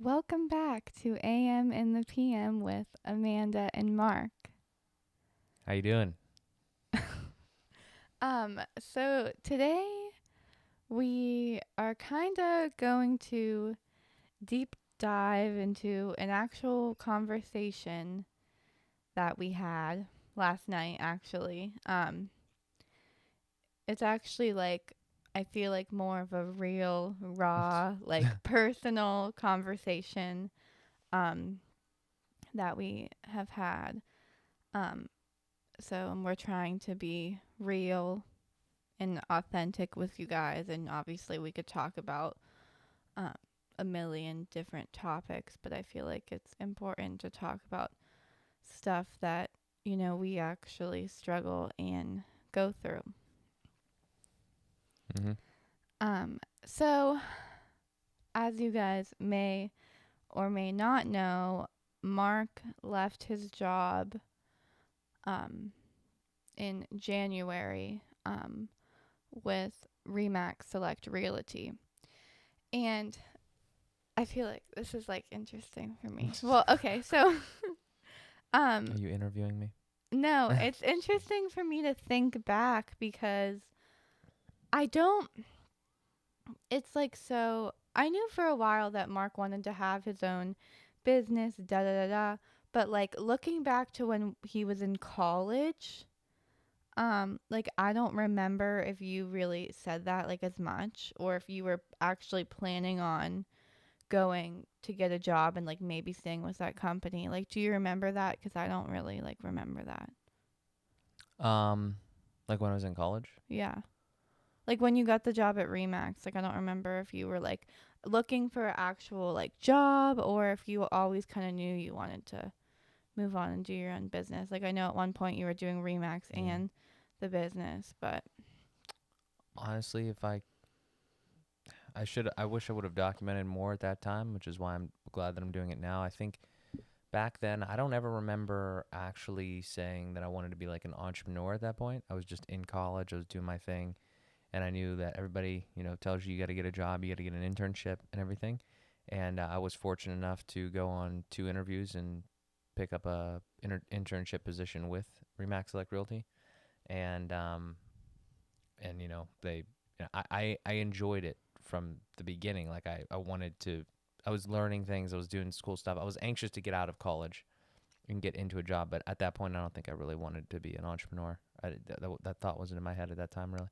Welcome back to AM and the PM with Amanda and Mark. How you doing? So today we are kind of going to deep dive into an actual conversation that we had last night actually. It's actually like I feel like more of a real raw like personal conversation um that we have had. Um So we're trying to be real and authentic with you guys. And obviously, we could talk about um, a million different topics, but I feel like it's important to talk about stuff that, we actually struggle and go through. Mm-hmm. So, as you guys may or may not know, Mark left his job um, in January with Remax Select Realty. And I feel like this is like interesting for me. Well, okay, so Are um you interviewing me? no, it's interesting for me to think back because I don't it's like so I knew for a while that Mark wanted to have his own business, da da da da, but like looking back to when he was in college, like I don't remember if you really said that like as much or if you were actually planning on going to get a job and like maybe staying with that company. Like, do you remember that? Because I don't really like remember that. Um, like when I was in college. Yeah. Like when you got the job at Remax, like I don't remember if you were like looking for an actual like job or if you always kind of knew you wanted to move on and do your own business. Like I know at one point you were doing Remax Yeah. and the business, but Honestly, if I wish I would have documented more at that time, which is why I'm glad that I'm doing it now. I think back then, I don't ever remember actually saying that I wanted to be like an entrepreneur at that point. I was just in college, I was doing my thing, and I knew that everybody, tells you got to get a job, you got to get an internship and everything. And I was fortunate enough to go on 2 interviews and pick up a internship position with Remax Select Realty. And they, I enjoyed it from the beginning. Like I wanted to, I was learning things, I was doing cool stuff. I was anxious to get out of college and get into a job, but at that point, I don't think I really wanted to be an entrepreneur. That thought wasn't in my head at that time, really.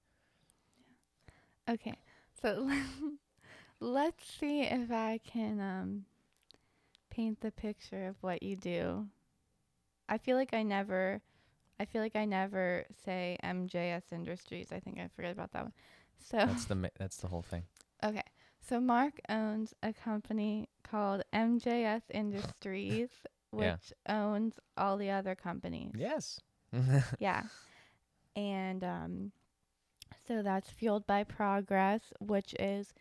okay. So let's see if I can paint the picture of what you do. I feel like I never say MJS Industries. I think I forget about that one. So, That's the whole thing. okay. So Mark owns a company called MJS Industries, Yeah. which owns all the other companies. Yes. Yeah. And so that's Fueled by Progress, which is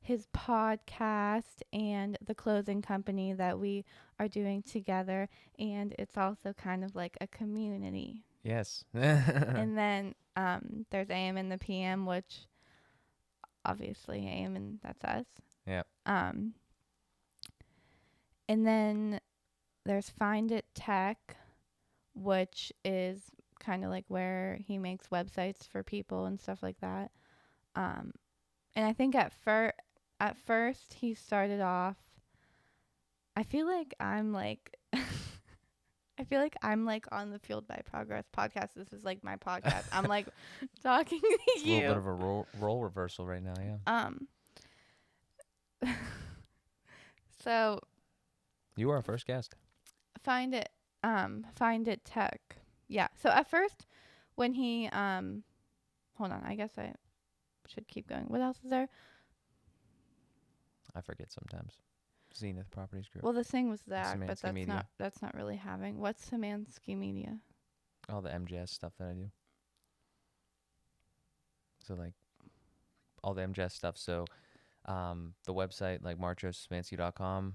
his podcast and the clothing company that we are doing together. And it's also kind of like a community. Yes. And then there's AM and the PM, which obviously AM and that's us. Yeah. Um, and then there's Find It Tech, which is kind of like where he makes websites for people and stuff like that. Um, and I think at first he started off. I feel like I'm like. I feel like I'm like on the Fueled by Progress podcast. This is like my podcast. I'm like talking to It's a little bit you. of a role reversal right now. Yeah. Um, so You were our first guest. find it tech. Yeah. So at first when he hold on, I guess I should keep going. What else is there? I forget sometimes. Zenith Properties Group. Well, the thing was that, but Samansky Media. that's not really having. What's Samansky Media? All the MJS stuff that I do. So like all the MJS stuff. So the website like marchosamansky.com.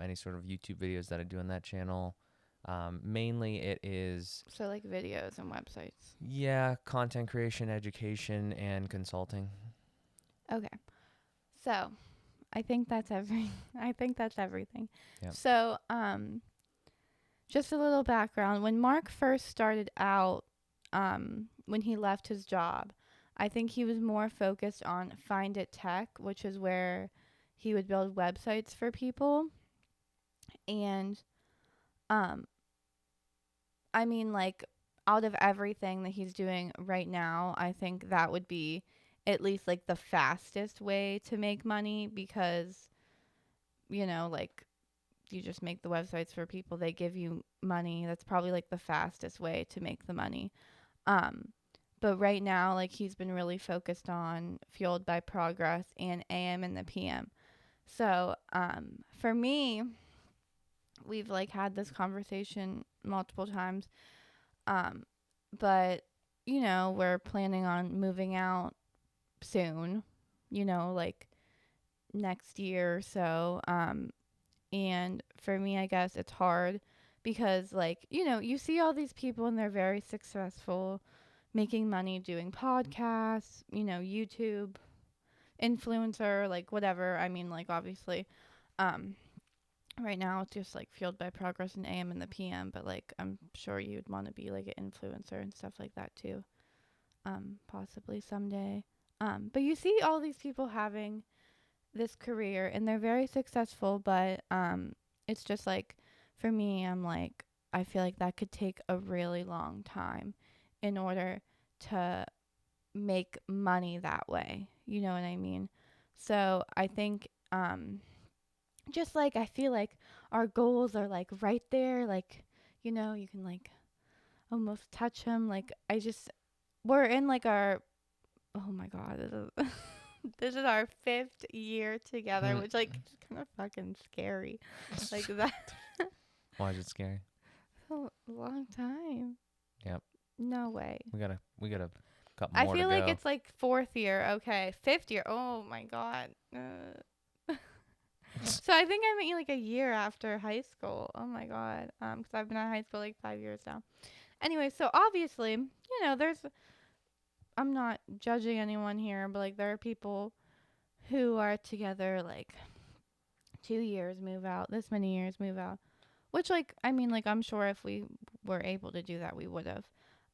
Any sort of YouTube videos that I do on that channel. Mainly it is So like videos and websites. content creation, education, and consulting. Okay. So, I think that's every. I think that's everything. Yep. So, just a little background. When Mark first started out, when he left his job, I think he was more focused on Find It Tech, which is where he would build websites for people. And, um, I mean, like, out of everything that he's doing right now, I think that would be at least like the fastest way to make money because, like, you just make the websites for people, they give you money. That's probably like the fastest way to make the money. Um, but right now, like, he's been really focused on Fueled by Progress and AM and the PM. So, for me, we've like had this conversation multiple times. Um, but we're planning on moving out soon, like next year or so. And for me, I guess it's hard because, like, you see all these people and they're very successful making money doing podcasts, YouTube, influencer, like whatever. I mean, like, obviously, um, right now it's just like Fueled by Progress and AM and the PM, but like, I'm sure you'd want to be like an influencer and stuff like that too, possibly someday. But you see all these people having this career and they're very successful, but it's just like, for me, I'm like, I feel like that could take a really long time in order to make money that way. You know what I mean? So I think just like, I feel like our goals are like right there, like, you can like almost touch them. Like, we're in like our, oh my god, this is this is our 5th year together, which like is kind of fucking scary. Like that. Why is it scary? A long time. Yep. No way. We got a couple I more to feel like go. it's like 4th year. Okay, 5th year. Oh my god. So I think I met you like a year after high school. Oh my god. Because I've been at high school like 5 years now. Anyway, so obviously, there's. I'm not judging anyone here, but like there are people who are together like 2 years, move out. This many years, move out. Which, like, I mean, like, I'm sure if we were able to do that, we would have.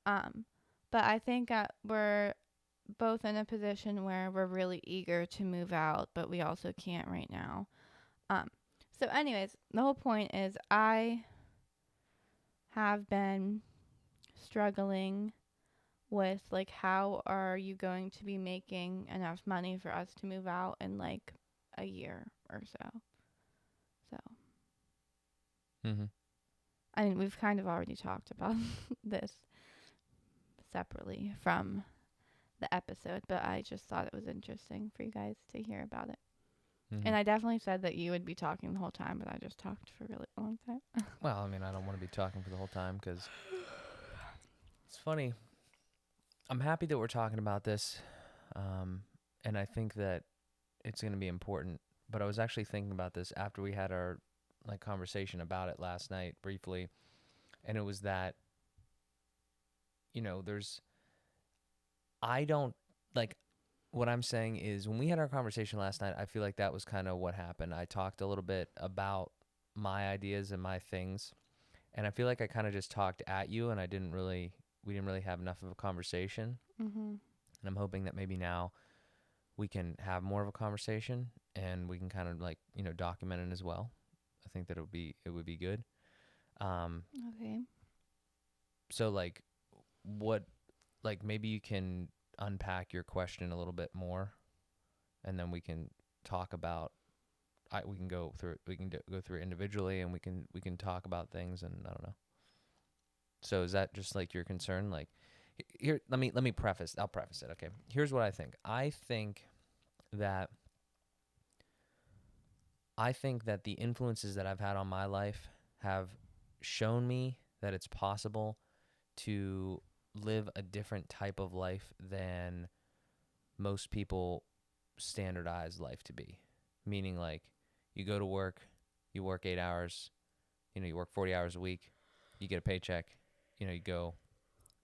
Um, but I think we're both in a position where we're really eager to move out, but we also can't right now. Um, so, anyways, the whole point is I have been struggling with, like, how are you going to be making enough money for us to move out in, like, a year or so. So, Mm-hmm. I mean, we've kind of already talked about this separately from the episode, but I just thought it was interesting for you guys to hear about it. Mm-hmm. And I definitely said that you would be talking the whole time, but I just talked for a really long time. Well, I mean, I don't want to be talking for the whole time because it's funny. I'm happy that we're talking about this, and I think that it's going to be important. But I was actually thinking about this after we had our like conversation about it last night briefly, and it was that there's I don't like what I'm saying is when we had our conversation last night, I feel like that was kind of what happened. I talked a little bit about my ideas and my things, and I feel like I kind of just talked at you, and we didn't really have enough of a conversation. Mhm. And I'm hoping that maybe now we can have more of a conversation and we can kind of like document it as well. I think that it would be good. Um, Okay. so like what like maybe you can unpack your question a little bit more, and then we can talk about. We can go through it. We can go through it individually, and we can talk about things. And I don't know. So is that just like your concern? Like, here, let me preface. I'll preface it. Okay. Here's what I think. That I think that the influences that I've had on my life have shown me that it's possible to live a different type of life than most people standardize life to be. Meaning, like, you go to work, you work 8 hours, you work 40 hours a week, you get a paycheck, you go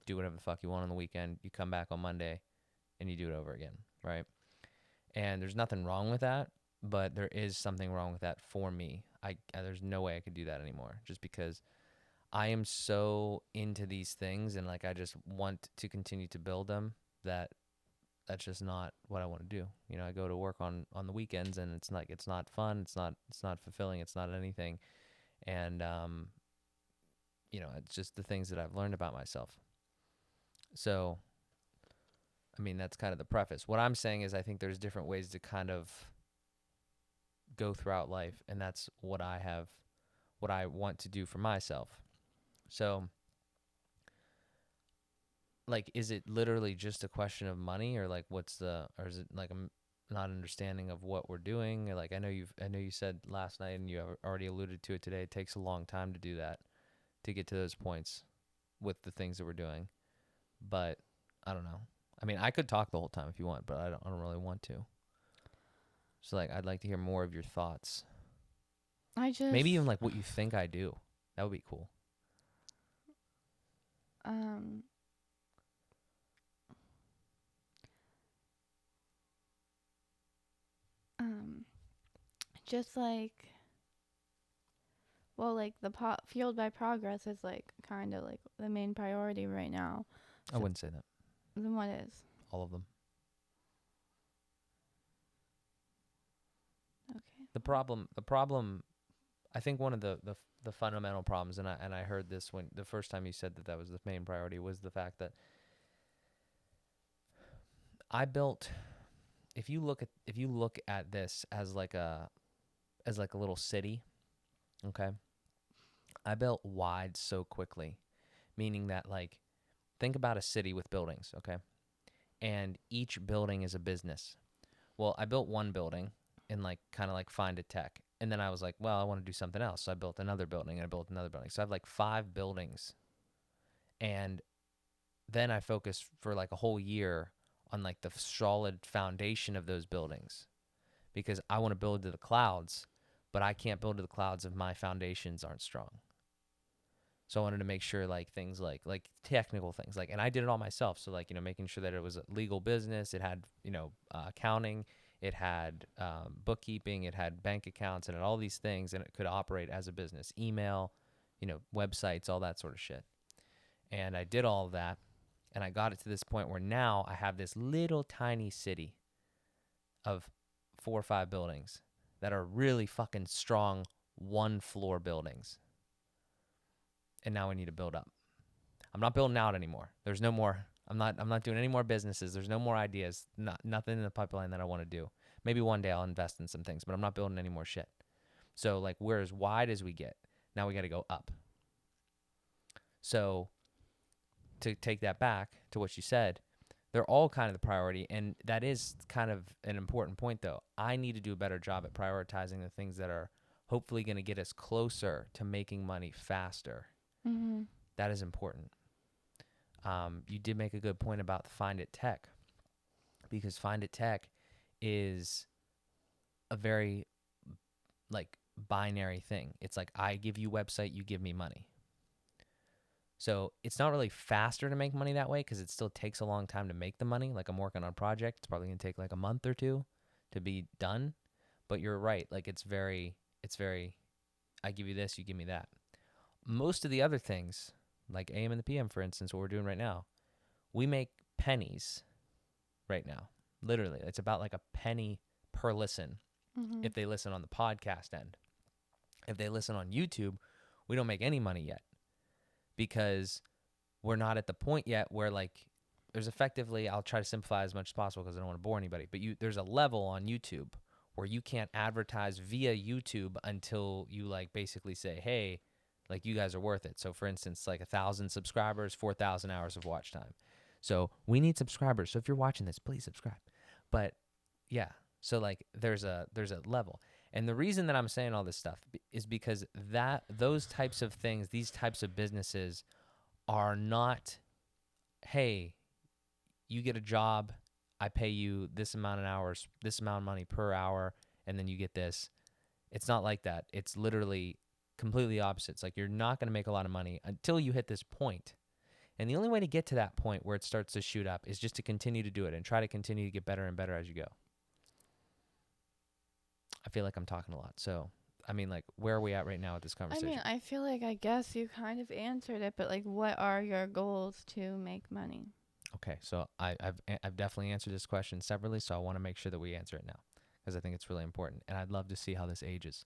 do whatever the fuck you want on the weekend, you come back on Monday and you do it over again, right? And there's nothing wrong with that. but there is something wrong with that for me. There's no way I could do that anymore, just because I am so into these things and like I just want to continue to build them that that's just not what I want to do. You know, I go to work on the weekends and it's not fun, it's not fulfilling, it's not anything. And you know, it's just the things that I've learned about myself. So, I mean, that's kind of the preface. What I'm saying is I think there's different ways to kind of go throughout life, and that's what I want to do for myself. So, like, is it literally just a question of money, or like or is it like a not understanding of what we're doing? Or like, I know you said last night, and you have already alluded to it today. It takes a long time to do that, to get to those points with the things that we're doing. But I don't know. I mean, I could talk the whole time if you want, but I don't really want to. So like, I'd like to hear more of your thoughts. I Maybe just even like what you think I do. That would be cool. um um just like, well, like fueled by progress is like kind of like the main priority right now. I So wouldn't say that. then what is? All of them. Okay. The problem. I think one of the fundamental problems, and I heard this when the first time you said that that was the main priority, was the fact that I built. If you look at this as like a little city, okay, I built wide so quickly, meaning that like think about a city with buildings, okay, and each building is a business. Well, I built one building and like kind of like find a tech. And then I was like, well, I want to do something else. So I built another building and I built another building. So I have like 5 buildings. And then I focused for like a whole year on like the solid foundation of those buildings because I want to build to the clouds, but I can't build to the clouds if my foundations aren't strong. So I wanted to make sure like things like technical things like, and I did it all myself. So like, you know, making sure that it was a legal business. It had, you know, accounting, it had bookkeeping, it had bank accounts, and it had all these things, and it could operate as a business, email, you know, websites, all that sort of shit. And I did all of that, and I got it to this point where now I have this little tiny city of 4 or 5 buildings that are really fucking strong 1 floor buildings. And now I need to build up. I'm not building out anymore. There's no more. I'm not doing any more businesses. There's no more ideas. Nothing in the pipeline that I want to do. Maybe one day I'll invest in some things, but I'm not building any more shit. So like we're as wide as we get. Now we got to go up. So to take that back to what you said, they're all kind of the priority, and that is kind of an important point though. I need to do a better job at prioritizing the things that are hopefully going to get us closer to making money faster. Mhm. That is important. You did make a good point about the Find It Tech, because Find It Tech is a very like binary thing. It's like I give you website, you give me money. So it's not really faster to make money that way because it still takes a long time to make the money. Like I'm working on a project, it's probably gonna take like a month or two to be done. But you're right, like it's very. I give you this, you give me that. Most of the other things, like AM and the PM, for instance, what we're doing right now, we make pennies right now. Literally, it's about like a penny per listen Mhm. if they listen on the podcast end. If they listen on YouTube, we don't make any money yet because we're not at the point yet where like there's effectively, I'll try to simplify as much as possible because I don't want to bore anybody, but there's a level on YouTube where you can't advertise via YouTube until you like basically say, hey, like you guys are worth it. So for instance, like 1,000 subscribers, 4,000 hours of watch time. So we need subscribers. So if you're watching this, please subscribe. But yeah, so like there's a level. And the reason that I'm saying all this stuff is because that those types of things, these types of businesses are not, hey, you get a job, I pay you this amount of hours, this amount of money per hour, and then you get this. It's not like that. It's literally completely opposite. It's like you're not going to make a lot of money until you hit this point. And the only way to get to that point where it starts to shoot up is just to continue to do it and try to continue to get better and better as you go. I feel like I'm talking a lot. So, I mean, like, where are we at right now with this I mean, conversation? I feel like I guess you kind of answered it, but like, what are your goals to make money? Okay, so I've definitely answered this question separately, so I want to make sure that we answer it now because I think it's really important, and I'd love to see how this ages.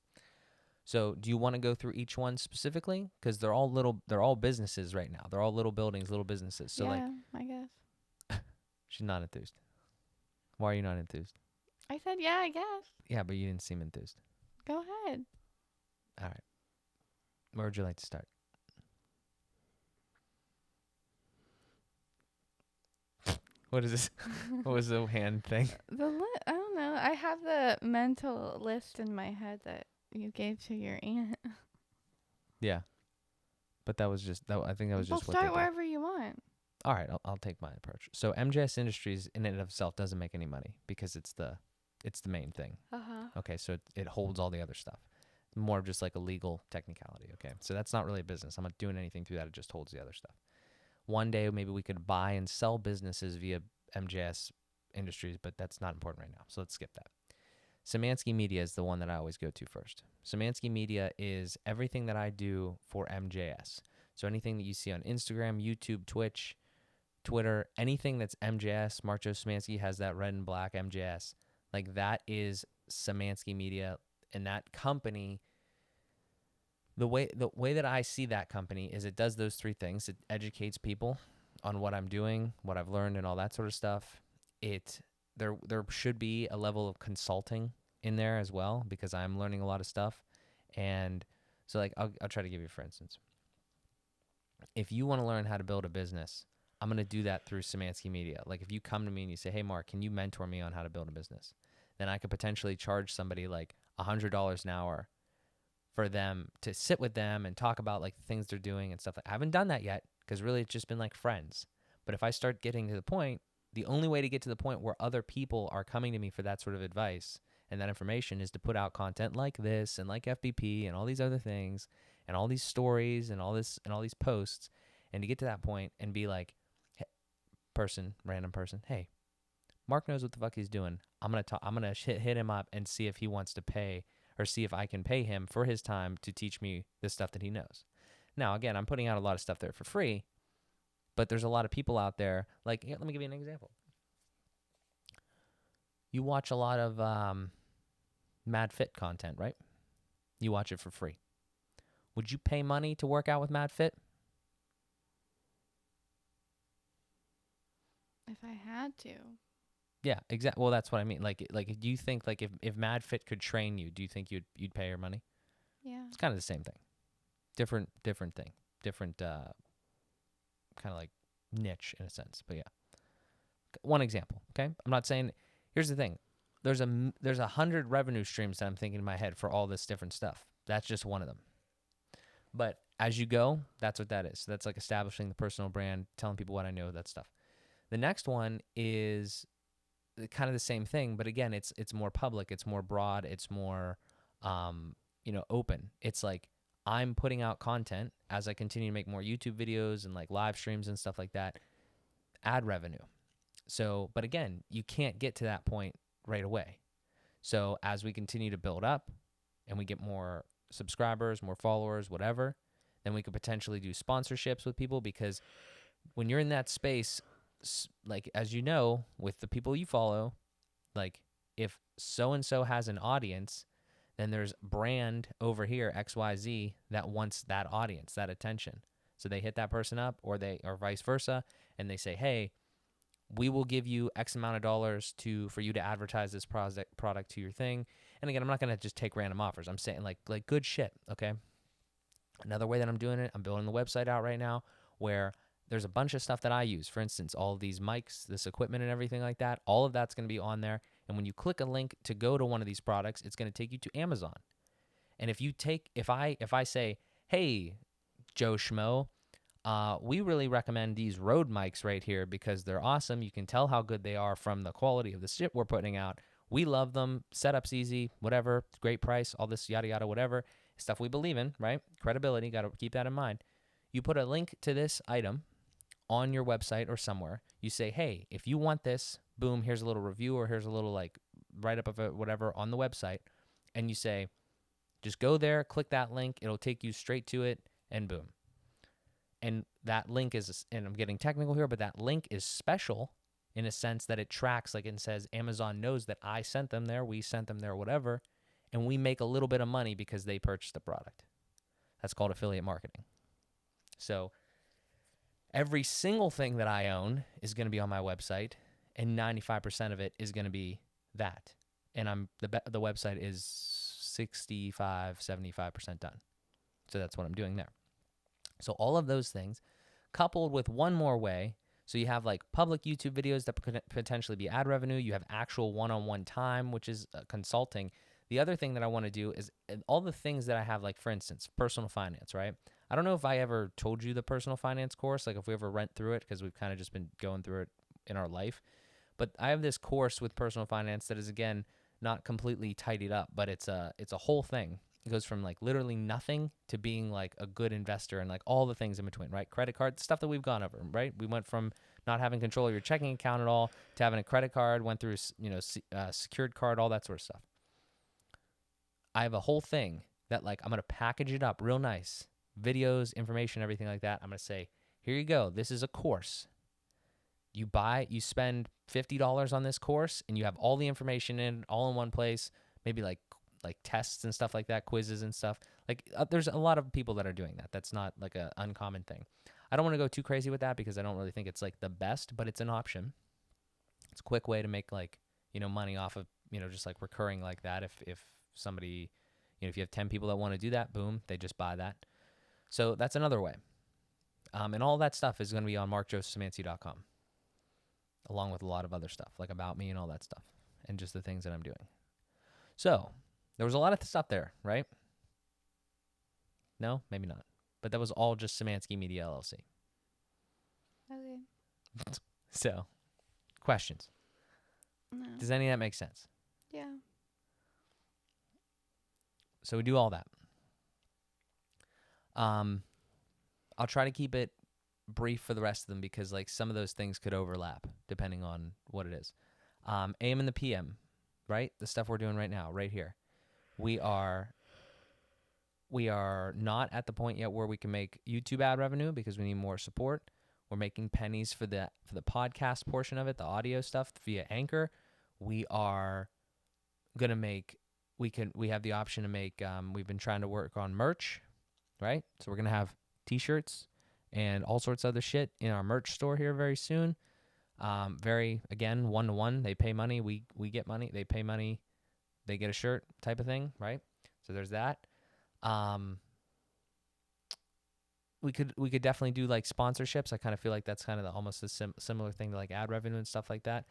So, do you want to go through each one specifically? Because they're all businesses right now. They're all little buildings, little businesses. So, like, Yeah, I guess. she's not enthused. Why are you not enthused? I said, yeah, I guess. Yeah, but you didn't seem enthused. Go ahead. All right, where would you like to start? What is this? What was the hand thing? I don't know. I have the mental list in my head that you gave to your aunt. Yeah, but that was just that. I think that was Well, just what they start do. wherever you want. All right, I'll take my approach. So MJS Industries in and of itself doesn't make any money because it's the main thing. Uh huh. Okay, so it holds all the other stuff. More of just like a legal technicality. Okay, so that's not really a business. I'm not doing anything through that. It just holds the other stuff. One day maybe we could buy and sell businesses via MJS Industries, but that's not important right now. So let's skip that. Szymanski Media is the one that I always go to first. Szymanski Media is everything that I do for MJS. So anything that you see on Instagram, YouTube, Twitch, Twitter, anything that's MJS, Mark Joe Szymanski has that red and black MJS. Like that is Szymanski Media, and that company. The way that I see that company is it does those three things. It educates people on what I'm doing, what I've learned, and all that sort of stuff. It there should be a level of consulting in there as well because I'm learning a lot of stuff, and so like I'll try to give you for instance. If you want to learn how to build a business, I'm going to do that through Szymanski Media. Like if you come to me and you say, "Hey Mark, can you mentor me on how to build a business?" Then I could potentially charge somebody like $100 an hour for them to sit with them and talk about like the things they're doing and stuff. I haven't done that yet because really it's just been like friends. But if I start getting to the point, the only way to get to the point where other people are coming to me for that sort of advice and that information is to put out content like this and like FBP and all these other things and all these stories and all this and all these posts, and to get to that point and be like, hey, random person, hey, Mark knows what the fuck he's doing. I'm gonna hit him up and see if he wants to pay or see if I can pay him for his time to teach me the stuff that he knows. Now, again, I'm putting out a lot of stuff there for free, but there's a lot of people out there. Like, here, let me give you an example. You watch a lot of Mad Fit content, right? You watch it for free. Would you pay money to work out with Mad Fit? If I had to. Yeah, exactly. Well, that's what I mean. Like, do you think like if Mad Fit could train you, do you think you'd pay her money? Yeah. It's kind of the same thing, different thing, different kind of like niche in a sense. But yeah, one example. Okay, I'm not saying. Here's the thing. There's 100 revenue streams that I'm thinking in my head for all this different stuff. That's just one of them. But as you go, that's what that is. So that's like establishing the personal brand, telling people what I know, that stuff. The next one is kind of the same thing, but again, it's more public, it's more broad, it's more open. It's like I'm putting out content as I continue to make more YouTube videos and like live streams and stuff like that, ad revenue. So, but again, you can't get to that point right away. So, as we continue to build up and we get more subscribers, more followers, whatever, then we could potentially do sponsorships with people because when you're in that space, like as you know, with the people you follow, like if so and so has an audience, then there's brand over here XYZ that wants that audience, that attention. So they hit that person up or vice versa and they say, "Hey, we will give you X amount of dollars for you to advertise this product to your thing." And again, I'm not going to just take random offers. I'm saying like good shit, okay? Another way that I'm doing it, I'm building the website out right now where there's a bunch of stuff that I use. For instance, all of these mics, this equipment and everything like that, all of that's going to be on there. And when you click a link to go to one of these products, it's going to take you to Amazon. And if I say, "Hey, Joe Schmo, we really recommend these Rode mics right here because they're awesome. You can tell how good they are from the quality of the shit we're putting out. We love them. Setup's easy, whatever, great price, all this yada yada, whatever. Stuff we believe in, right? Credibility, got to keep that in mind. You put a link to this item on your website or somewhere. You say, hey, if you want this, boom, here's a little review or here's a little like write up of it, whatever on the website. and you say, just go there, click that link, it'll take you straight to it, and boom. And that link is, and I'm getting technical here, but that link is special in a sense that it tracks, like it says Amazon knows that I sent them there, we sent them there, whatever, and we make a little bit of money because they purchased the product. That's called affiliate marketing. So every single thing that I own is going to be on my website, and 95% of it is going to be that. And the website is 65, 75% done. So that's what I'm doing there. So all of those things coupled with one more way. So you have like public YouTube videos that could potentially be ad revenue. You have actual one-on-one time, which is consulting. The other thing that I want to do is all the things that I have, like for instance, personal finance, right? I don't know if I ever told you the personal finance course, like if we ever went through it, because we've kind of just been going through it in our life. But I have this course with personal finance that is, again, not completely tidied up, but it's a whole thing. It goes from like literally nothing to being like a good investor and like all the things in between, right? Credit card, stuff that we've gone over, right? We went from not having control of your checking account at all to having a credit card, went through, secured card, all that sort of stuff. I have a whole thing that like I'm going to package it up real nice, videos, information, everything like that. I'm going to say, here you go. This is a course. You spend $50 on this course and you have all the information all in one place, maybe like tests and stuff like that, quizzes and stuff. Like there's a lot of people that are doing that. That's not like an uncommon thing. I don't want to go too crazy with that because I don't really think it's like the best, but it's an option. It's a quick way to make like, money off of, just like recurring like that. If somebody, if you have 10 people that want to do that, boom, they just buy that. So that's another way. And all that stuff is going to be on markjosephsemansky.com, along with a lot of other stuff like about me and all that stuff and just the things that I'm doing. So there was a lot of stuff there, right? No, maybe not. But that was all just Szymanski Media LLC. Okay. So, questions? No. Does any of that make sense? Yeah. So we do all that. I'll try to keep it brief for the rest of them because like some of those things could overlap depending on what it is. AM and the PM, right? The stuff we're doing right now, right here. We are not at the point yet where we can make YouTube ad revenue because we need more support. We're making pennies for the podcast portion of it, the audio stuff via Anchor. We are gonna make. We have the option to make. We've been trying to work on merch, right? So we're gonna have T-shirts and all sorts of other shit in our merch store here very soon. Very again 1-to-1. They pay money, we get money. They pay money, they get a shirt type of thing, right? So there's that. We could definitely do like sponsorships. I kind of feel like that's kind of almost a similar thing to like ad revenue and stuff like that.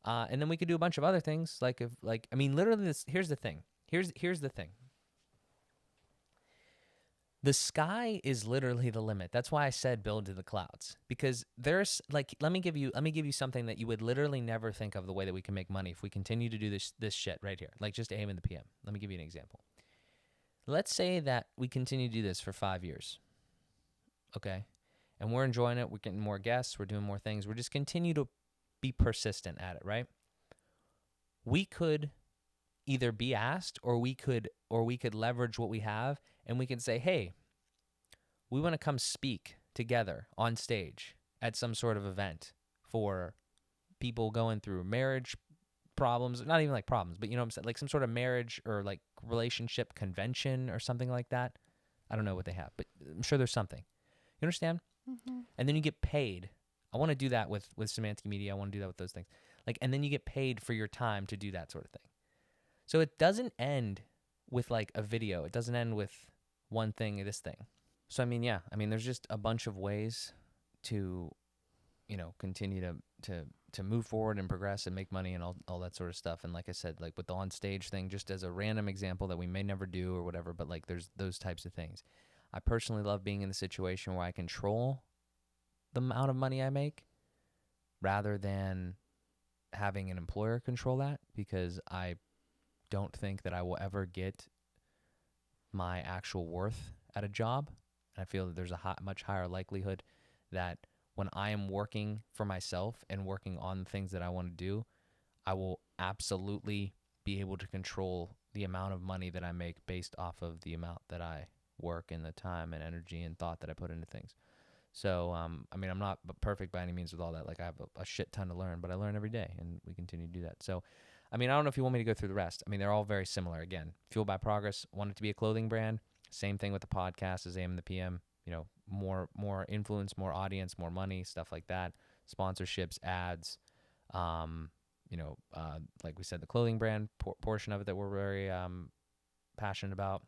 And then we could do a bunch of other things. Like literally this. Here's the thing. Here's the thing. The sky is literally the limit. That's why I said build to the clouds, because there's like, let me give you something that you would literally never think of the way that we can make money if we continue to do this shit right here. Like just AM and the PM. Let me give you an example. Let's say that we continue to do this for 5 years. Okay. And we're enjoying it. We're getting more guests. We're doing more things. We're just continue to be persistent at it, right? We could either be asked or we could leverage what we have and we can say, hey, we want to come speak together on stage at some sort of event for people going through marriage problems, not even like problems, but you know what I'm saying? Like some sort of marriage or like relationship convention or something like that. I don't know what they have, but I'm sure there's something. You understand? Mm-hmm. And then you get paid. I want to do that with Szymanski Media. I want to do that with those things. Like, and then you get paid for your time to do that sort of thing. So it doesn't end with like a video. It doesn't end with one thing, this thing. So, there's just a bunch of ways to, continue to move forward and progress and make money and all that sort of stuff. And like I said, like with the on stage thing, just as a random example that we may never do or whatever, but like there's those types of things. I personally love being in the situation where I control the amount of money I make rather than having an employer control that, because I don't think that I will ever get my actual worth at a job. I feel that there's a much higher likelihood that when I am working for myself and working on things that I want to do, I will absolutely be able to control the amount of money that I make based off of the amount that I work and the time and energy and thought that I put into things. So, I mean, I'm not perfect by any means with all that. Like, I have a shit ton to learn, but I learn every day, and we continue to do that. So, I mean, I don't know if you want me to go through the rest. I mean, they're all very similar. Again, Fueled by Progress, wanted to be a clothing brand. Same thing with the podcast as AM and the PM. You know, more influence, more audience, more money, stuff like that. Sponsorships, ads. Um, like we said, the clothing brand portion of it that we're very passionate about.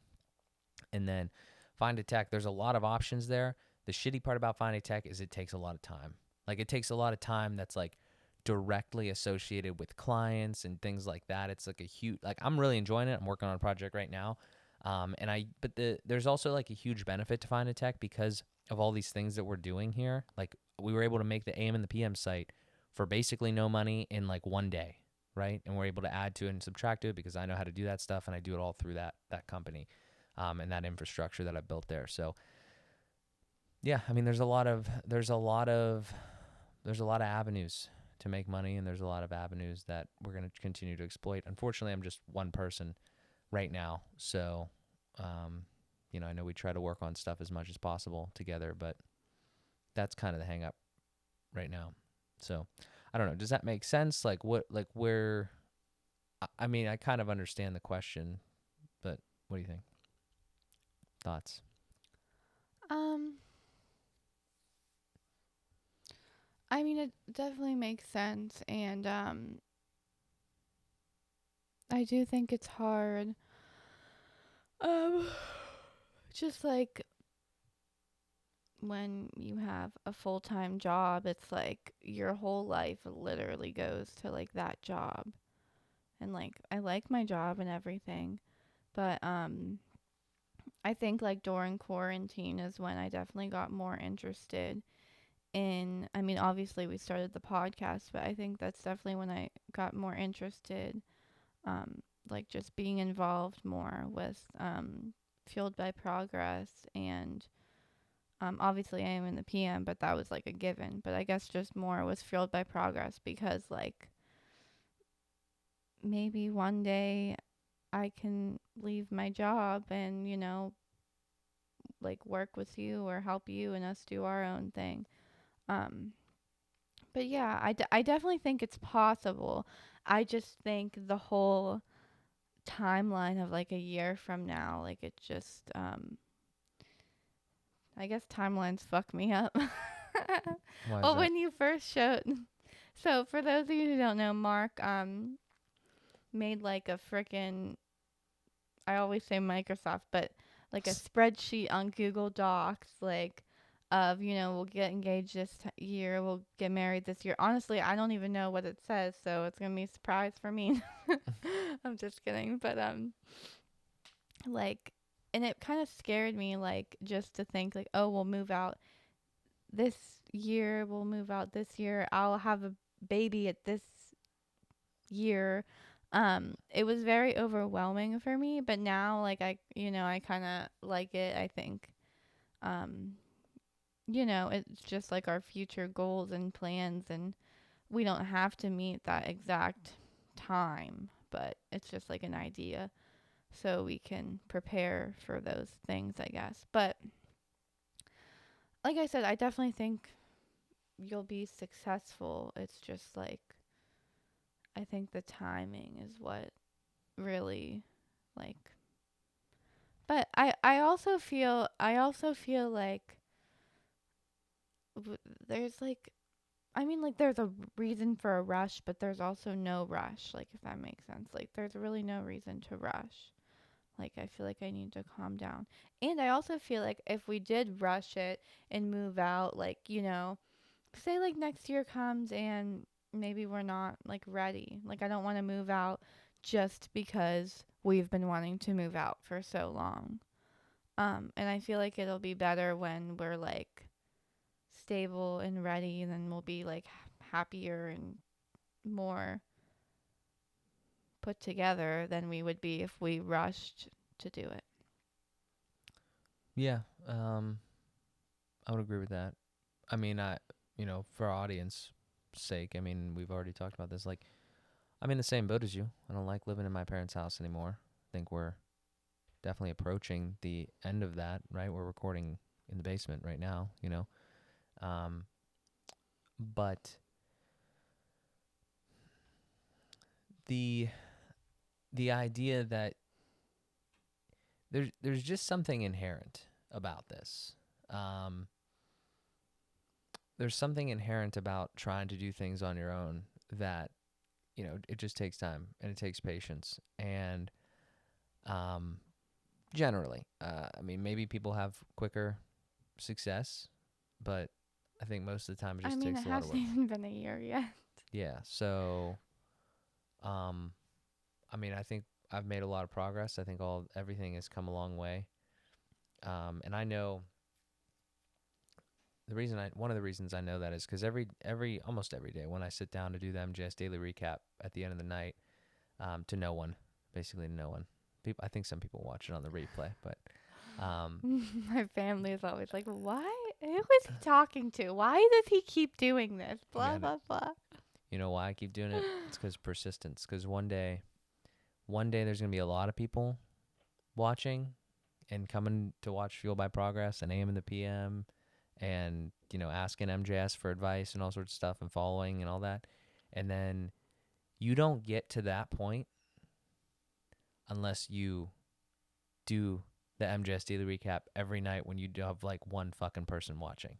And then Find a Tech, there's a lot of options there. The shitty part about Find a Tech is it takes a lot of time. Like, it takes a lot of time that's like directly associated with clients and things like that. It's like a huge, like, I'm really enjoying it. I'm working on a project right now. There's also like a huge benefit to Find a Tech because of all these things that we're doing here. Like, we were able to make the AM and the PM site for basically no money in like one day, right? And we're able to add to it and subtract to it because I know how to do that stuff, and I do it all through that company, and that infrastructure that I built there. So yeah, I mean, there's a lot of avenues to make money, and there's a lot of avenues that we're going to continue to exploit. Unfortunately, I'm just one person right now, so I know we try to work on stuff as much as possible together, but that's kind of the hang up right now. So I don't know. Does that make sense? Like, what, like, where? I mean, I kind of understand the question, but what do you think? Thoughts? Um, I mean, it definitely makes sense, and I do think it's hard. Um, just like when you have a full-time job, it's like your whole life literally goes to like that job. And like I like my job and everything, but I think like during quarantine is when I definitely got more interested in, I mean, obviously we started the podcast, but I think that's definitely when I got more interested, um like just being involved more with Fueled by Progress, and obviously I am in the PM, but that was like a given. But I guess just more was Fueled by Progress because like maybe one day I can leave my job and, like work with you or help you and us do our own thing. Um, but yeah, I definitely think it's possible. I just think the whole timeline of like a year from now, like it just, I guess timelines fuck me up. Why is Well, that? when you first showed, so for those of you who don't know, Mark, made like a frickin', I always say Microsoft, but like a spreadsheet on Google Docs, like of, we'll get engaged this year, we'll get married this year. Honestly, I don't even know what it says, so it's gonna be a surprise for me. I'm just kidding, but like, and it kind of scared me, like just to think like, oh, we'll move out this year, we'll move out this year, I'll have a baby at this year. It was very overwhelming for me, but now like I kind of like it. I think um it's just like our future goals and plans, and we don't have to meet that exact time, but it's just like an idea so we can prepare for those things, I guess. But like I said, I definitely think you'll be successful. It's just like I think the timing is what really like. But I also feel like there's like, I mean, like there's a reason for a rush, but there's also no rush, like if that makes sense. Like there's really no reason to rush. Like I feel like I need to calm down. And I also feel like if we did rush it and move out, like, say like next year comes and maybe we're not like ready. Like I don't want to move out just because we've been wanting to move out for so long. And I feel like it'll be better when we're like stable and ready, then we'll be like happier and more put together than we would be if we rushed to do it. Yeah, I would agree with that. I mean, for our audience sake, I mean, we've already talked about this. Like, I'm in the same boat as you. I don't like living in my parents' house anymore. I think we're definitely approaching the end of that, right? We're recording in the basement right now, you know. Um, but the the idea that there's just something inherent about this. Um, there's something inherent about trying to do things on your own that, you know, it just takes time and it takes patience. And um, generally, I mean, maybe people have quicker success, but I think most of the time it I just mean, it takes a lot of hasn't work. even been a year yet. Yeah. So, um, I mean, I think I've made a lot of progress. I think everything has come a long way. And I know one of the reasons I know that is because almost every day when I sit down to do the MJS daily recap at the end of the night, to no one, basically to no one. I think some people watch it on the replay, but um, My family is always like, "Why? Who is he talking to? Why does he keep doing this?" you Blah got it. blah blah. You know why I keep doing it? It's because persistence. Because one day there's gonna be a lot of people watching and coming to watch Fuel by Progress and AM and the PM, and you know asking MJS for advice and all sorts of stuff and following and all that, and then you don't get to that point unless you do the MJS daily recap every night when you do have like one fucking person watching.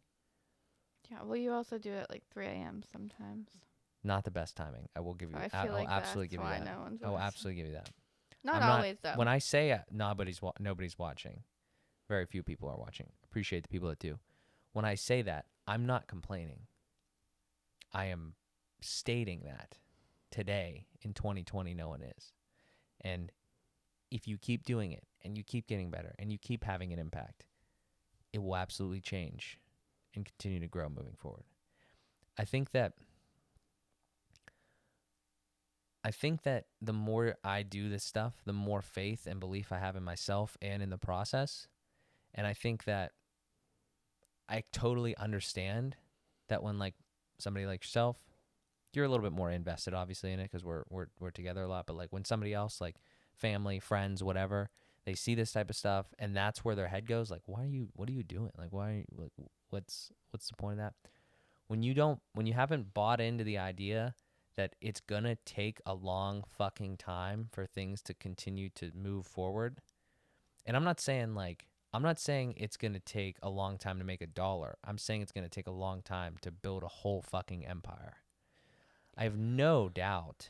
Yeah, well, you also do it at like 3 a.m. sometimes. Not the best timing. I will give So you. I I feel will like absolutely that's give you why that. no one's I will watching. absolutely give you that. Not I'm not always, though. when I say nobody's watching. Very few people are watching. Appreciate the people that do. When I say that, I'm not complaining. I am stating that today in 2020 no one is. And if you keep doing it and you keep getting better and you keep having an impact, it will absolutely change and continue to grow moving forward. I think that the more I do this stuff, the more faith and belief I have in myself and in the process. And I think that I totally understand that when like somebody like yourself, you're a little bit more invested obviously in it because we're together a lot. But like when somebody else, like family, friends, whatever, they see this type of stuff and that's where their head goes, like, what are you doing? Like, why are you, like, what's the point of that? When you haven't bought into the idea that it's gonna take a long fucking time for things to continue to move forward. And I'm not saying it's going to take a long time to make a dollar. I'm saying it's going to take a long time to build a whole fucking empire. I have no doubt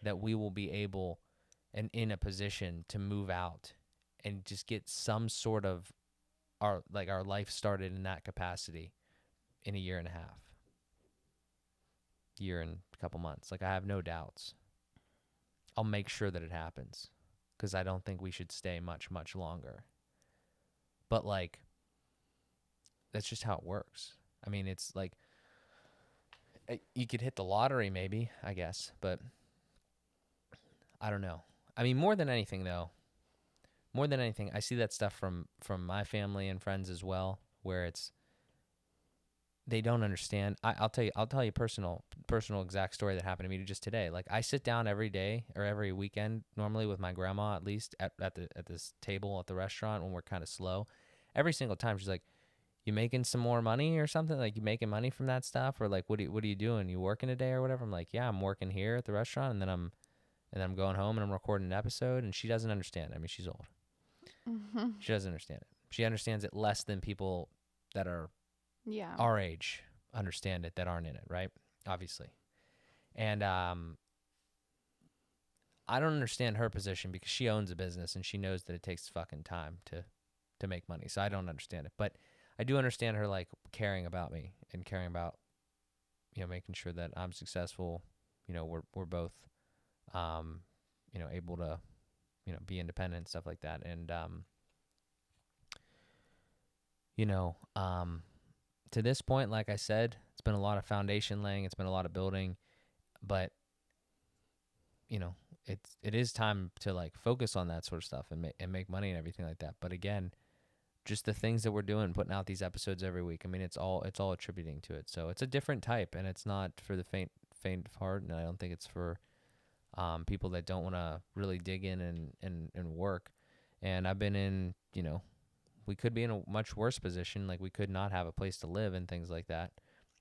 that we will be able and in a position to move out and just get some sort of our life started in that capacity in a year and a half, year and a couple months. Like I have no doubts. I'll make sure that it happens because I don't think we should stay much longer. But like that's just how it works. I mean, it's like you could hit the lottery maybe, I guess, but I don't know. I mean, more than anything, I see that stuff from my family and friends as well, where it's they don't understand. I'll tell you personal exact story that happened to me just today. Like I sit down every day or every weekend normally with my grandma at least at this table at the restaurant when we're kind of slow. Every single time she's like, "You making some more money or something? Like you making money from that stuff or like what are you doing? You working today or whatever?" I'm like, "Yeah, I'm working here at the restaurant and then I'm going home and I'm recording an episode." And she doesn't understand. I mean, she's old. Mm-hmm. She doesn't understand it. She understands it less than people that are Yeah. our age understand it that aren't in it, right? Obviously. And I don't understand her position because she owns a business and she knows that it takes fucking time to make money. So I don't understand it. But I do understand her like caring about me and caring about, you know, making sure that I'm successful. You know, we're both um, you know, able to, you know, be independent and stuff like that. And you know, to this point, like I said, it's been a lot of foundation laying, it's been a lot of building, but you know, it is time to like focus on that sort of stuff and make money and everything like that. But again, just the things that we're doing, putting out these episodes every week. I mean, it's all attributing to it. So it's a different type, and it's not for the faint of heart, and I don't think it's for people that don't want to really dig in and work. And I've been in, we could be in a much worse position. Like we could not have a place to live and things like that.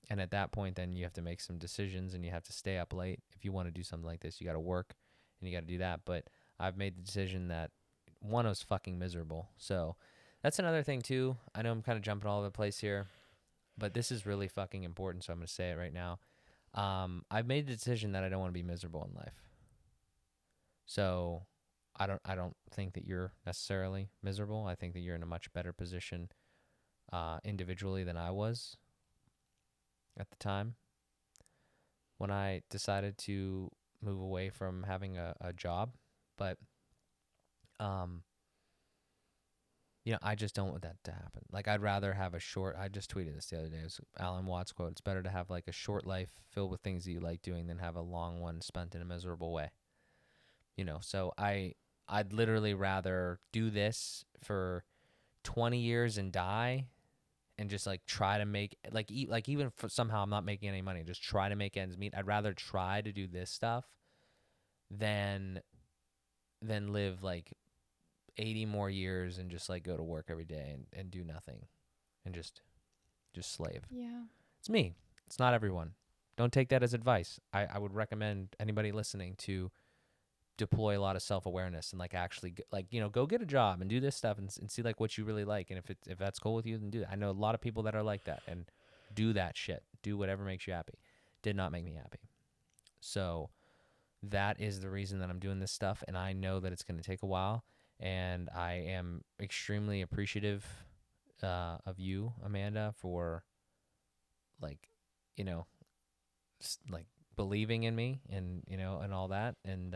And at that point, then you have to make some decisions and you have to stay up late. If you want to do something like this, you got to work and you got to do that. But I've made the decision that one, I was fucking miserable. So that's another thing too. I know I'm kind of jumping all over the place here, but this is really fucking important. So I'm going to say it right now. I've made the decision that I don't want to be miserable in life. So I don't think that you're necessarily miserable. I think that you're in a much better position individually than I was at the time when I decided to move away from having a job. But um, I just don't want that to happen. Like I'd rather have a short. I just tweeted this the other day. It was Alan Watts quote. It's better to have like a short life filled with things that you like doing than have a long one spent in a miserable way. So I'd literally rather do this for 20 years and die and just like try to make like even for somehow I'm not making any money, just try to make ends meet. I'd rather try to do this stuff than live like 80 more years and just like go to work every day and do nothing and just slave. Yeah. It's me. It's not everyone. Don't take that as advice. I would recommend anybody listening to deploy a lot of self-awareness and like actually go get a job and do this stuff and see like what you really like, and if that's cool with you, then do that. I know a lot of people that are like that and do that shit, do whatever makes you happy. Did not make me happy. So that is the reason that I'm doing this stuff, and I know that it's going to take a while, and I am extremely appreciative of you, Amanda, for like you know like believing in me and and all that. And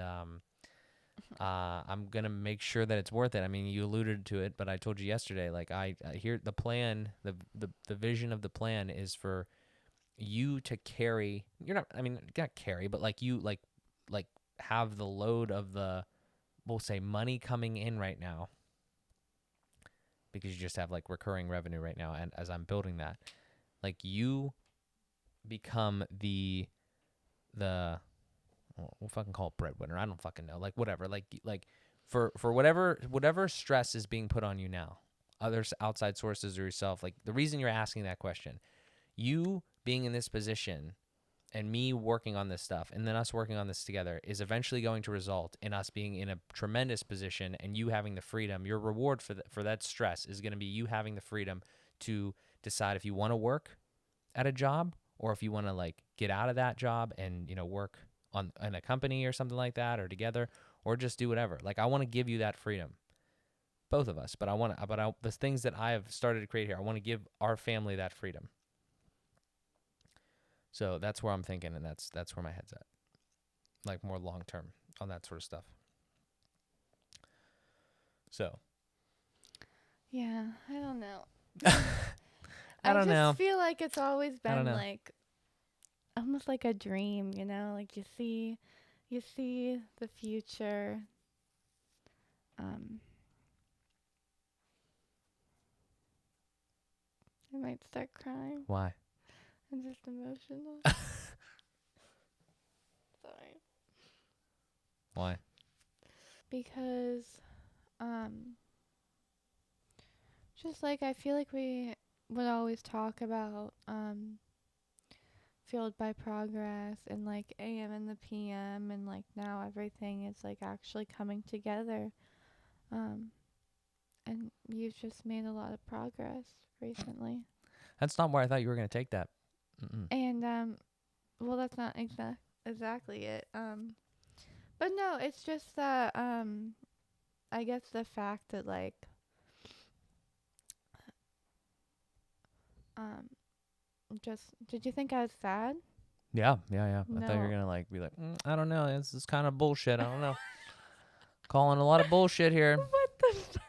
I'm gonna make sure that it's worth it. I mean, you alluded to it, but I told you yesterday. Like I hear the plan, the vision of the plan is for you to carry. You're not. I mean, not carry, but like you like have the load of the, we'll say, money coming in right now, because you just have like recurring revenue right now. And as I'm building that, like you become the we'll fucking call it breadwinner. I don't fucking know. Like whatever. Like for whatever stress is being put on you now, other outside sources or yourself. Like the reason you're asking that question, you being in this position and me working on this stuff and then us working on this together is eventually going to result in us being in a tremendous position and you having the freedom. Your reward for that stress is going to be you having the freedom to decide if you want to work at a job or if you want to like get out of that job and work on in a company or something like that or together or just do whatever. Like I want to give you that freedom, both of us. But the things that I have started to create here, I want to give our family that freedom. So that's where I'm thinking, and that's where my head's at, like more long term on that sort of stuff. So Yeah, I don't know. I I don't just know. feel like it's always I don't been know. like almost like a dream, like you see the future. Um I might start crying. Why? I'm just emotional. Sorry. Why? Because um just like I feel like we would always talk about fueled by progress and like AM and the PM, and like now everything is like actually coming together. Um and you've just made a lot of progress recently. That's not where I thought you were gonna take that. Mm-mm. And well, that's not exactly it. But no, it's just that I guess the fact that like um just did you think I was sad? Yeah, yeah, yeah. I thought you were No. gonna like be like, I don't know. This is kind of bullshit. I don't know. Calling a lot of bullshit here. What the fuck?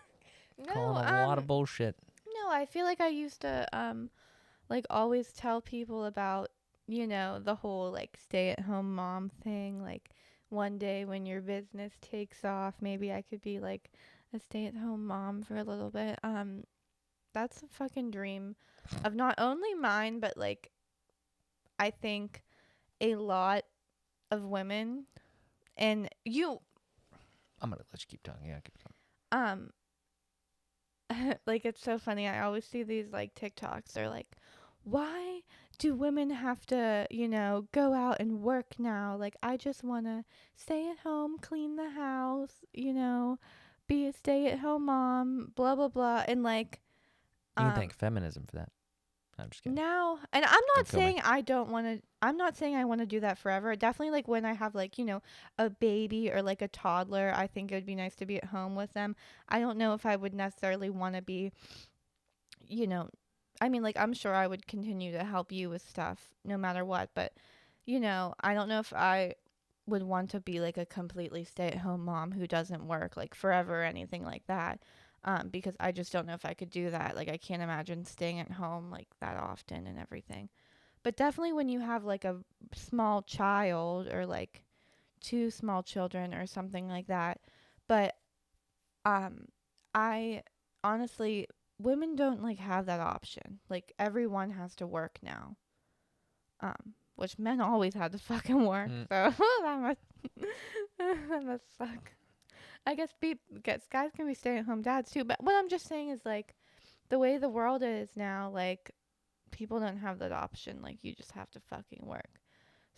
Calling No, a lot of bullshit. no, I feel like I used to like always tell people about, the whole like stay-at-home mom thing, like one day when your business takes off, maybe I could be like a stay-at-home mom for a little bit. That's a fucking dream of not only mine, but like I think a lot of women And you, I'm gonna let you keep talking. Yeah, keep talking. um, like it's so funny. I always see these like TikToks. They're like, why do women have to, go out and work now? Like, I just want to stay at home, clean the house, be a stay at home mom, blah, blah, blah. And like, You can um, thank feminism for that. I'm just kidding. now, and I'm not Don't kill me. saying I don't want to, I'm not saying I want to do that forever. Definitely like when I have like, a baby or like a toddler, I think it would be nice to be at home with them. I don't know if I would necessarily want to be, you know, I mean, like, I'm sure I would continue to help you with stuff no matter what, but, I don't know if I would want to be like a completely stay at home mom who doesn't work like forever or anything like that. Because I just don't know if I could do that. Like, I can't imagine staying at home like that often and everything. But definitely when you have like a small child or like two small children or something like that. But um I honestly, women don't like have that option. Like everyone has to work now. Which men always had to fucking work. Mm. So that must that must suck. I guess guys can be stay at home dads too, but what I'm just saying is like the way the world is now, like people don't have that option. Like you just have to fucking work.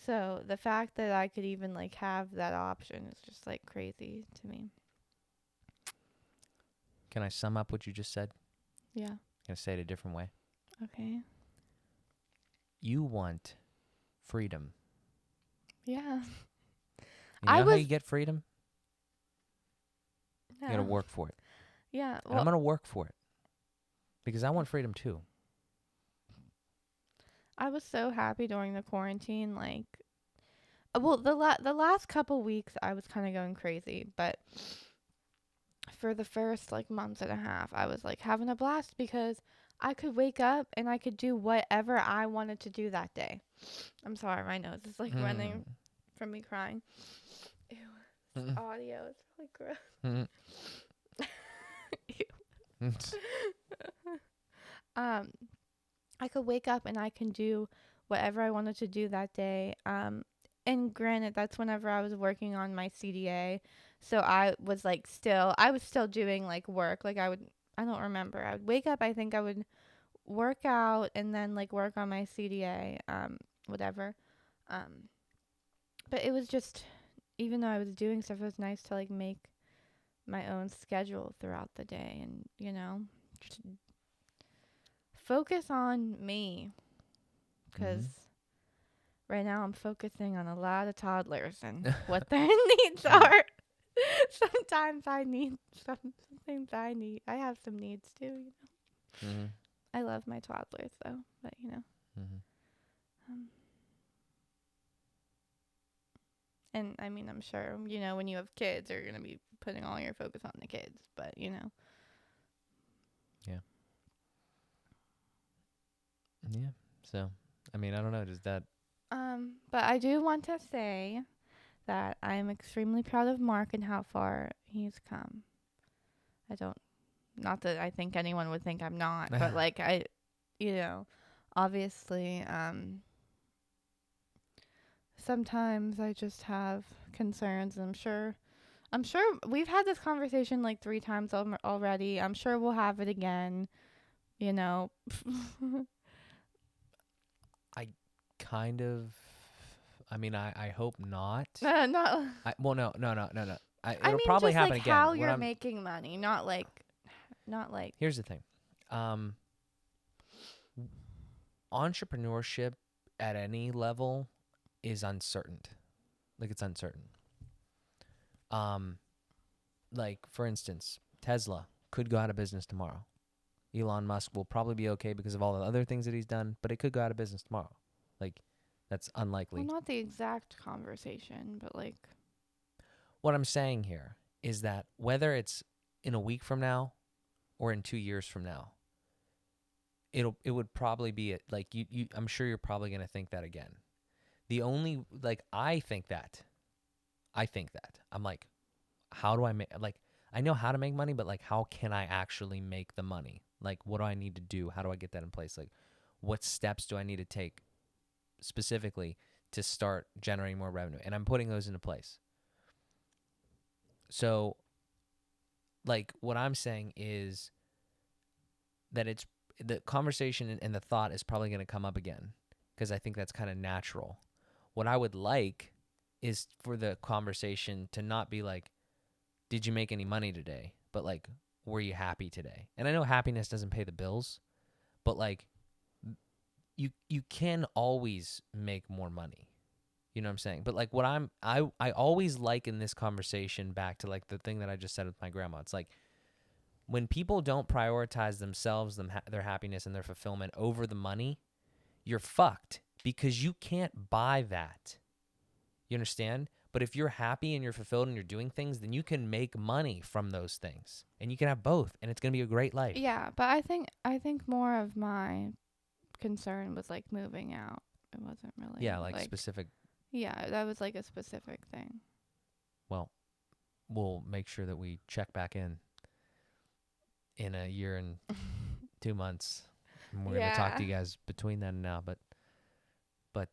So the fact that I could even like have that option is just like crazy to me. Can I sum up what you just said? Yeah. Can I say it a different way? Okay. You want freedom. Yeah. You I know how was you get freedom? You gotta yeah. work for it. Yeah. And I'm Well, gonna work for it. Because I want freedom too. I was so happy during the quarantine like well, the last couple weeks I was kind of going crazy, but for the first like month and a half, I was like having a blast because I could wake up and I could do whatever I wanted to do that day. I'm sorry, my nose is like Mm. running from me crying. Ew, this Mm. audio is really gross. Mm. Ew. Mm. Um, I could wake up and I can do whatever I wanted to do that day. And granted, that's whenever I was working on my CDA. So I was still doing like work. Like I don't remember. I would wake up, I think I would work out and then like work on my CDA, whatever. Um, but it was just, even though I was doing stuff, it was nice to like make my own schedule throughout the day and, just focus on me. Because Mhm. right now I'm focusing on a lot of toddlers and what their needs are. Sometimes I need some things I need. I have some needs too. Mhm. I love my toddlers though, but Mhm. um, and I mean I'm sure when you have kids, you're gonna be putting all your focus on the kids, but Yeah. Yeah. So, I mean, I don't know. Does that? But I do want to say that I am extremely proud of Mark and how far he's come. I don't Not that I think anyone would think I'm not, but like you know, obviously, sometimes I just have concerns. I'm sure we've had this conversation like 3 times already. I'm sure we'll have it again, you know. I kind of. I mean, I hope not. Not, Well, no. I It'll mean, probably just happen like again. how What you're I'm making money, not like, Here's the thing. Um, Entrepreneurship at any level is uncertain. Like it's uncertain. Um, like for instance, Tesla could go out of business tomorrow. Elon Musk will probably be okay because of all the other things that he's done, but it could go out of business tomorrow. Like that's well, unlikely. not the exact conversation, but like, What I'm saying here is that whether it's in a week from now or in 2 years from now, it would probably be like you I'm sure you're probably going to think that again. The only like I think that. I'm like, how do I make like I know how to make money, but like how can I actually make the money? Like what do I need to do? How do I get that in place? Like what steps do I need to take specifically to start generating more revenue? And I'm putting those into place. So, like, what I'm saying is that it's the conversation and the thought is probably going to come up again because I think that's kind of natural. What I would like is for the conversation to not be like, did you make any money today? But like, were you happy today? And I know happiness doesn't pay the bills, but like, you can always make more money. You know what I'm saying? But like what I always like in this conversation back to like the thing that I just said with my grandma. It's like when people don't prioritize themselves, their happiness and their fulfillment over the money, you're fucked because you can't buy that. You understand? But if you're happy and you're fulfilled and you're doing things, then you can make money from those things. And you can have both and it's going to be a great life. Yeah, but I think more of my concern was like moving out. It wasn't really Yeah, like specific. Yeah, that was like a specific thing. Well, we'll make sure that we check back in a year and 2 months. And we're going to talk Yeah. to you guys between then and now, but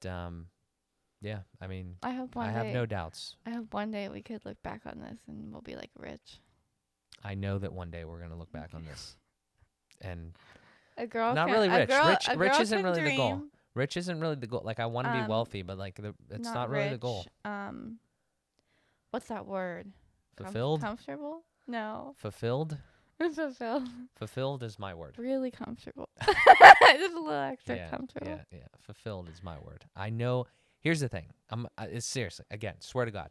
yeah, I mean, I hope I one have day no doubts. I hope one day we could look back on this and we'll be like rich. I know that one day we're going to look back on this and A girl not can really a rich. girl Rich a rich girl isn't can really the goal. dream. Rich isn't really the goal. Like I want to be wealthy, but like it's not really the goal. Rich. What's that word? Fulfilled? Comfortable? No. Fulfilled? Fulfilled. Fulfilled is my word. Really comfortable. Just a little extra comfortable. Yeah. Fulfilled is my word. I know. Here's the thing. It's seriously, again, swear to God.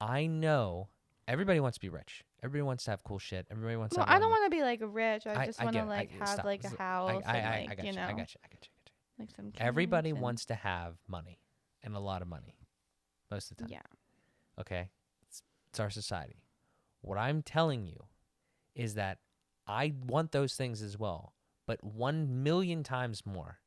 I know everybody wants to be rich. Everybody wants to have cool shit. Everybody wants to Well, have a I lot don't of money. want to be like rich. I just want to get it. like have Stop. like a house and like, I got you you. know, I got you. like some Everybody kids and wants to have money and a lot of money most of the time. yeah. Okay? It's our society. What I'm telling you is that I want those things as well, but 1,000,000 times more.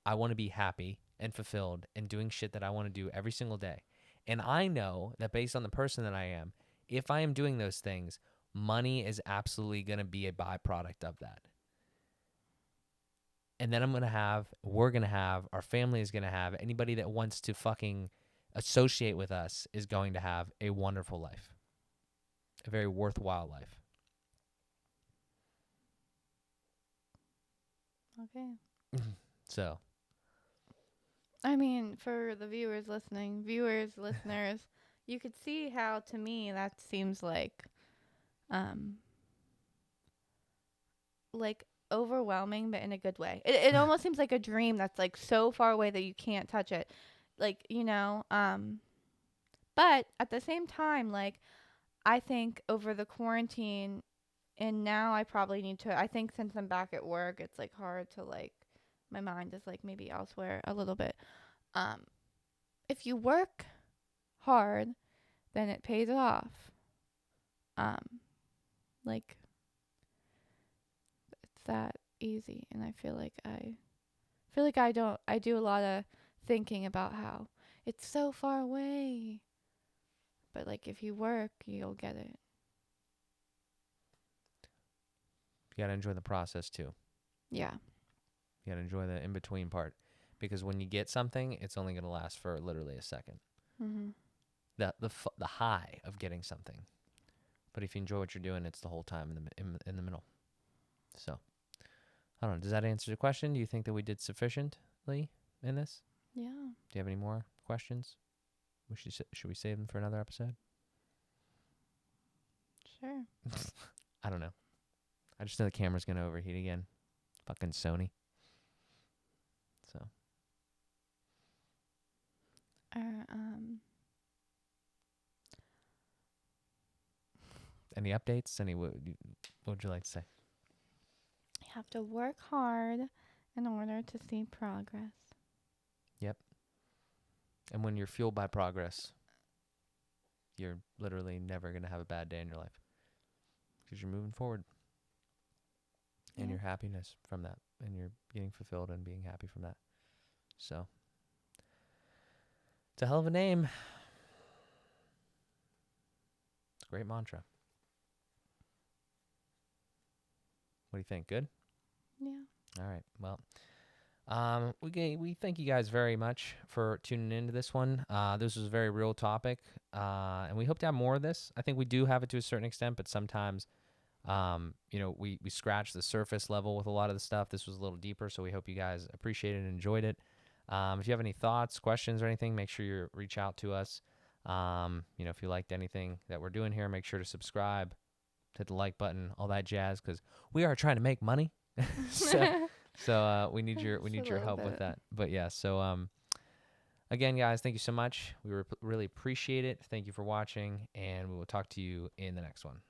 I want to be happy and fulfilled and doing shit that I want to do every single day. And I know that based on the person that I am, if I am doing those things, money is absolutely going to be a byproduct of that. And then we're going to have, our family is going to have, anybody that wants to fucking associate with us is going to have a wonderful life, a very worthwhile life. Okay. So, I mean, for the listeners, you could see how to me that seems um like overwhelming but in a good way. It almost seems like a dream that's like so far away that you can't touch it. Like, but at the same time, like I think over the quarantine and now I probably need to I think since I'm back at work, it's like hard to like my mind is like maybe elsewhere a little bit. Um if you work hard, then it pays off. Um like it's that easy and I do a lot of thinking about how it's so far away. But like if you work, you'll get it. you got to enjoy the process too. Yeah. You got to enjoy the in-between part because when you get something, it's only going to last for literally a second. Mhm. The high of getting something. But if you enjoy what you're doing, it's the whole time in the middle. So, I don't know. Does that answer the question? Do you think that we did sufficiently in this? Yeah. Do you have any more questions? Should we save them for another episode? Sure. I don't know. I just know the camera's going to overheat again. Fucking Sony. So. Any updates? What would you like to say? You have to work hard in order to see progress. Yep. And when you're fueled by progress, you're literally never going to have a bad day in your life because you're moving forward. And your happiness from that. And you're getting fulfilled and being happy from that. So, it's a hell of a name. It's a great mantra. What do you think? Good? Yeah. All right. Well, We thank you guys very much for tuning into this one. This was a very real topic, and we hope to have more of this. I think we do have it to a certain extent, but sometimes, we scratch the surface level with a lot of the stuff. This was a little deeper, so we hope you guys appreciated and enjoyed it. If you have any thoughts, questions, or anything, make sure you reach out to us. If you liked anything that we're doing here, make sure to subscribe, hit the like button, all that jazz, because we are trying to make money. so we Just a need your little help with bit. that. But yeah, again, guys, thank you so much. We really appreciate it. Thank you for watching, and we will talk to you in the next one.